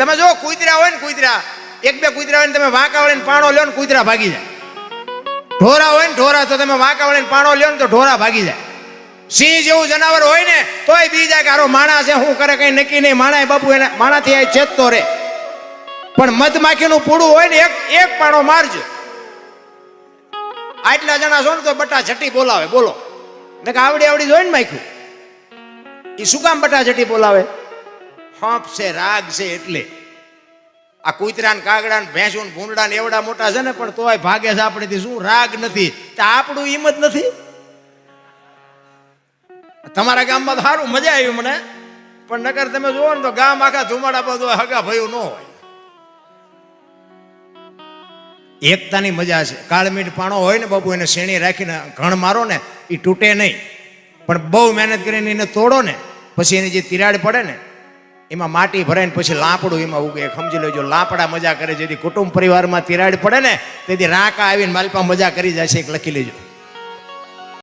તમે જો કૂતરા હોય ને કૂતરા, એક બે કૂતરા હોય ને તમે વાંકા વળીને પાણો લ્યો ને કૂતરા ભાગી જાય. ઢોરા હોય ને ઢોરા, તો તમે વાંકા વળીને પાણો લ્યો ને તો ઢોરા ભાગી જાય. સિંહ જેવું જનાવર હોય ને તોય બી જાય કે આરો માણા છે, શું કરે કઈ નક્કી નહીં. માણા બાપુ એને માણાથી આ ચેતતો રે. પણ મધમાખીનું પૂડું હોય ને એક પાણો મારજો. આટલા જણા છો ને તો બટા છટી બોલાવે. બોલો મેં કે આવડી જોઈ ને માખ્યું એ શું કામ બટા છટી બોલાવે? હોંપ છે, રાગ છે. એટલે આ કૂતરા ને કાગડા ને ભેંસું ને ભૂંડડા ને એવડા મોટા છે ને, પણ તોય ભાગે છે આપણેથી. શું રાગ નથી? આપણું હિંમત નથી. તમારા ગામમાં તો સારું મજા આવી મને, પણ નકર તમે જુઓ ને તો ગામ આખા ધુમાડા બધું હગા ભયું ન હોય. એકતાની મજા છે. કાળમીટ પાણો હોય ને બાપુ, એને શેણી રાખીને ઘણ મારો ને એ તૂટે નહીં, પણ બહુ મહેનત કરીને એને તોડો ને પછી એની જે તિરાડ પડે ને એમાં માટી ભરાય ને પછી લાપડું એમાં ઉગે. સમજી લેજો, લાપડા મજા કરે. જેથી કુટુંબ પરિવારમાં તિરાડ પડે ને તેથી રાંકા આવીને માલપા મજા કરી જશે. એક લખી લેજો.